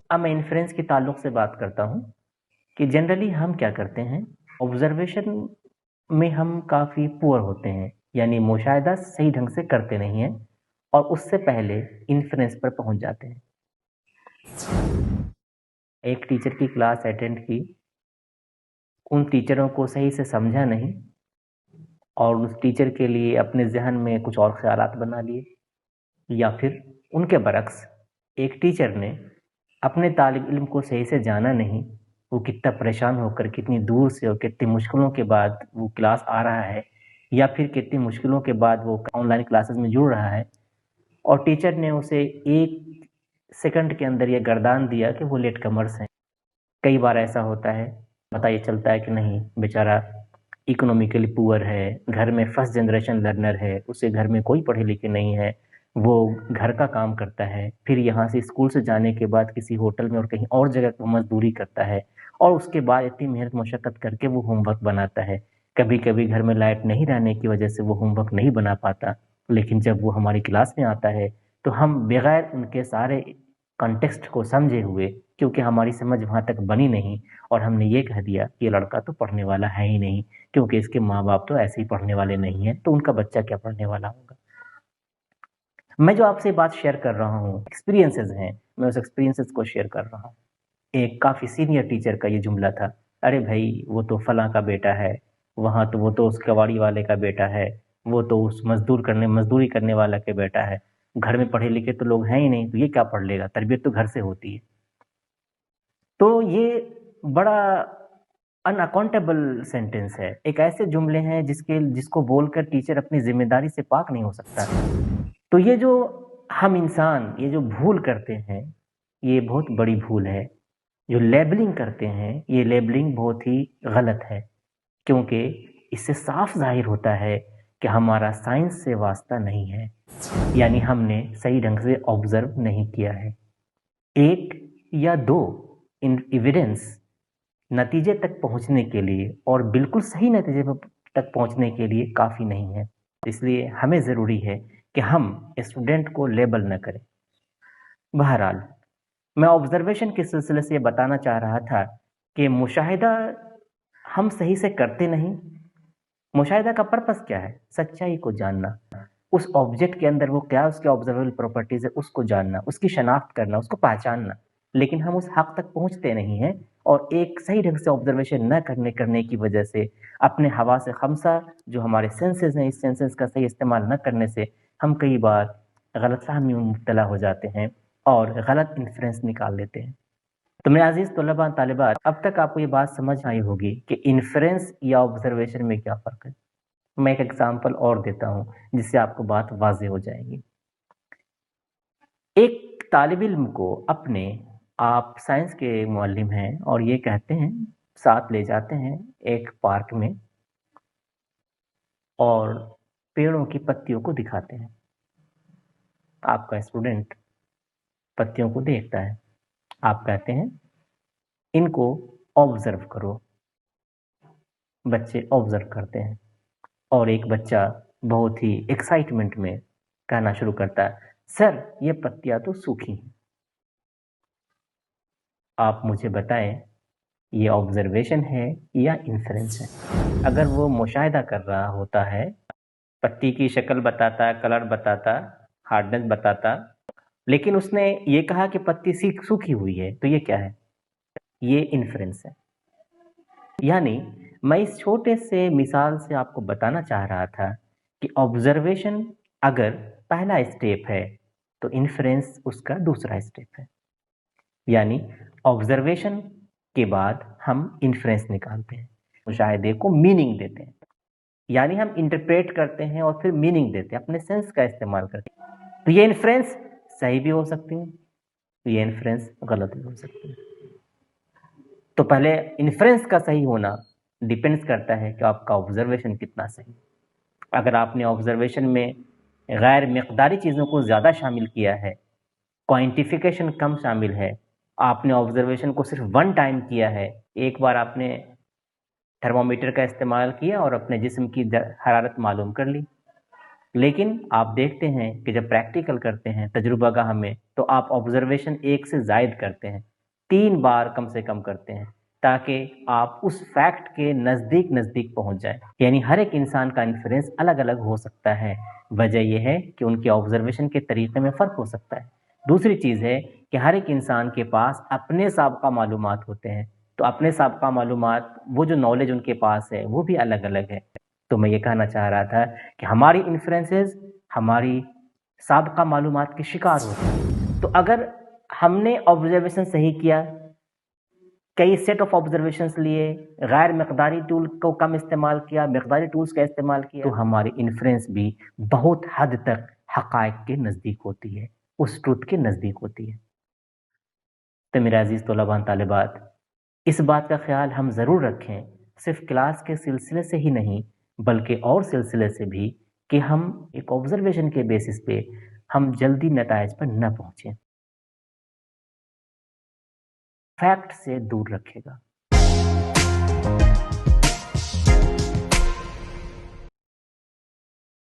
اب میں انفرنس کے تعلق سے بات کرتا ہوں کہ جنرلی ہم کیا کرتے ہیں، آبزرویشن میں ہم کافی پور ہوتے ہیں، یعنی مشاہدہ صحیح ڈھنگ سے کرتے نہیں ہیں اور اس سے پہلے انفرنس پر پہنچ جاتے ہیں۔ ایک ٹیچر کی کلاس اٹینڈ کی، ان ٹیچروں کو صحیح سے سمجھا نہیں اور اس ٹیچر کے لیے اپنے ذہن میں کچھ اور خیالات بنا لیے، یا پھر ان کے برعکس ایک ٹیچر نے اپنے طالب علم کو صحیح سے جانا نہیں، وہ کتنا پریشان ہو کر کتنی دور سے اور کتنی مشکلوں کے بعد وہ کلاس آ رہا ہے، یا پھر کتنی مشکلوں کے بعد وہ آن لائن کلاسز میں جڑ رہا ہے، اور ٹیچر نے اسے 1 سیکنڈ کے اندر یہ گردان دیا کہ وہ لیٹ کمرس ہیں۔ کئی بار ایسا ہوتا ہے، پتہ یہ چلتا ہے کہ نہیں بیچارہ اکنومیکلی پور ہے، گھر میں فرسٹ جنریشن لرنر ہے، اسے گھر میں کوئی پڑھے لکھے نہیں ہے، وہ گھر کا کام کرتا ہے، پھر یہاں سے اسکول سے جانے کے بعد کسی ہوٹل میں اور کہیں اور جگہ وہ مزدوری کرتا ہے، اور اس کے بعد اتنی محنت مشقت کر کے وہ ہوم ورک بناتا ہے۔ کبھی کبھی گھر میں لائٹ نہیں رہنے کی وجہ سے وہ ہوم ورک نہیں بنا پاتا، لیکن جب وہ ہماری کلاس میں آتا ہے تو ہم بغیر ان کے سارے کنٹیکسٹ کو سمجھے ہوئے، کیونکہ ہماری سمجھ وہاں تک بنی نہیں اور ہم نے یہ کہہ دیا کہ یہ لڑکا تو پڑھنے والا ہے ہی نہیں، کیونکہ اس کے ماں باپ تو ایسے ہی پڑھنے والے نہیں ہیں، تو ان کا بچہ کیا پڑھنے والا ہوگا۔ میں جو آپ سے بات شیئر کر رہا ہوں ایکسپیرینسز ہیں، میں اس ایکسپیرینسز کو شیئر کر رہا ہوں۔ ایک کافی سینئر ٹیچر کا یہ جملہ تھا، ارے بھائی وہ تو فلاں کا بیٹا ہے، وہاں تو وہ تو اس کباڑی والے کا بیٹا ہے، وہ تو اس مزدوری کرنے والا کے بیٹا ہے، گھر میں پڑھے لکھے تو لوگ ہیں ہی نہیں، تو یہ کیا پڑھ لے گا، تربیت تو گھر سے ہوتی ہے۔ تو یہ بڑا ان اکاؤنٹیبل سینٹینس ہے، ایک ایسے جملے ہیں جس کو بول کر ٹیچر اپنی ذمہ داری سے پاک نہیں ہو سکتا۔ تو یہ جو ہم انسان یہ جو بھول کرتے ہیں، یہ بہت بڑی بھول ہے۔ جو لیبلنگ کرتے ہیں، یہ لیبلنگ بہت ہی غلط ہے، کیونکہ اس سے صاف ظاہر ہوتا ہے کہ ہمارا سائنس سے واسطہ نہیں ہے، یعنی ہم نے صحیح ڈھنگ سے آبزرو نہیں کیا ہے۔ 1 یا 2 ایویڈنس نتیجے تک پہنچنے کے لیے اور بالکل صحیح نتیجے تک پہنچنے کے لیے کافی نہیں ہے، اس لیے ہمیں ضروری ہے کہ ہم اسٹوڈنٹ کو لیبل نہ کریں۔ بہرحال میں آبزرویشن کے سلسلے سے یہ بتانا چاہ رہا تھا کہ مشاہدہ ہم صحیح سے کرتے نہیں۔ مشاہدہ کا پرپس کیا ہے؟ سچائی کو جاننا، اس آبجیکٹ کے اندر وہ کیا اس کے آبزرویبل پراپرٹیز ہے اس کو جاننا، اس کی شناخت کرنا، اس کو پہچاننا، لیکن ہم اس حق تک پہنچتے نہیں ہیں، اور ایک صحیح ڈھنگ سے آبزرویشن نہ کرنے کی وجہ سے اپنے حواس خمسہ جو ہمارے سینسز ہیں، اس سینسز کا صحیح استعمال نہ کرنے سے ہم کئی بار غلط فہمی میں مبتلا ہو جاتے ہیں اور غلط انفرنس نکال لیتے ہیں۔ تو میرے عزیز طلباء طالبات، اب تک آپ کو یہ بات سمجھ آئی ہوگی کہ انفرنس یا آبزرویشن میں کیا فرق ہے۔ میں ایک ایگزامپل اور دیتا ہوں جس سے آپ کو بات واضح ہو جائے گی۔ ایک طالب علم کو آپ سائنس کے معلم ہیں اور یہ کہتے ہیں، ساتھ لے جاتے ہیں ایک پارک میں اور پیڑوں کی پتیوں کو دکھاتے ہیں۔ آپ کا اسٹوڈنٹ پتیوں کو دیکھتا ہے، آپ کہتے ہیں ان کو آبزرو کرو۔ بچے آبزرو کرتے ہیں اور ایک بچہ بہت ہی ایکسائٹمنٹ میں کہنا شروع کرتا ہے، سر یہ پتیاں تو سوکھی ہیں۔ آپ مجھے بتائیں یہ آبزرویشن ہے یا انفرنس ہے؟ اگر وہ مشاہدہ کر رہا ہوتا ہے، پتی کی شکل بتاتا، کلر بتاتا، ہارڈنس بتاتا، لیکن اس نے یہ کہا کہ پتی سوکھی ہوئی ہے، تو یہ کیا ہے؟ یہ انفرنس ہے۔ یعنی میں اس چھوٹے سے مثال سے آپ کو بتانا چاہ رہا تھا کہ آبزرویشن اگر پہلا اسٹیپ ہے تو انفرنس اس کا دوسرا اسٹیپ ہے، یعنی آبزرویشن کے بعد ہم انفرنس نکالتے ہیں، مشاہدے کو میننگ دیتے ہیں، یعنی ہم انٹرپریٹ کرتے ہیں اور پھر میننگ دیتے ہیں، اپنے سینس کا استعمال کرتے ہیں۔ تو یہ انفرنس صحیح بھی ہو سکتی ہے، یہ انفرنس غلط بھی ہو سکتی ہے۔ تو پہلے انفرنس کا صحیح ہونا ڈیپینڈس کرتا ہے کہ آپ کا آبزرویشن کتنا صحیح۔ اگر آپ نے آبزرویشن میں غیر مقداری چیزوں کو زیادہ شامل کیا ہے، کوانٹیفیکیشن کم شامل ہے، آپ نے آبزرویشن کو صرف 1 ٹائم کیا ہے، ایک بار آپ نے تھرمومیٹر کا استعمال کیا اور اپنے جسم کی حرارت معلوم کر لی، لیکن آپ دیکھتے ہیں کہ جب پریکٹیکل کرتے ہیں تجربہ گاہ میں، تو آپ آبزرویشن 1 سے زائد کرتے ہیں، 3 بار کم سے کم کرتے ہیں تاکہ آپ اس فیکٹ کے نزدیک پہنچ جائیں. یعنی ہر ایک انسان کا انفرنس الگ الگ ہو سکتا ہے. وجہ یہ ہے کہ ان کے آبزرویشن کے طریقے میں فرق ہو سکتا ہے. دوسری چیز ہے کہ ہر ایک انسان کے پاس اپنے سابقہ معلومات ہوتے ہیں، تو اپنے سابقہ معلومات، وہ جو نالج ان کے پاس ہے وہ بھی الگ الگ ہے. تو میں یہ کہنا چاہ رہا تھا کہ ہماری انفرنسز ہماری سابقہ معلومات کے شکار ہوتے ہیں. تو اگر ہم نے آبزرویشن صحیح کیا، کئی سیٹ آف آبزرویشنس لیے، غیر مقداری ٹول کو کم استعمال کیا، مقداری ٹولز کا استعمال کیا، تو ہماری انفرنس بھی بہت حد تک حقائق کے نزدیک ہوتی ہے، اس ٹروتھ کے نزدیک ہوتی ہے. تو میرے عزیز طلباء طالبات، اس بات کا خیال ہم ضرور رکھیں، صرف کلاس کے سلسلے سے ہی نہیں بلکہ اور سلسلے سے بھی، کہ ہم ایک آبزرویشن کے بیسس پہ ہم جلدی نتائج پر نہ پہنچیں. فیکٹ سے دور رکھے گا.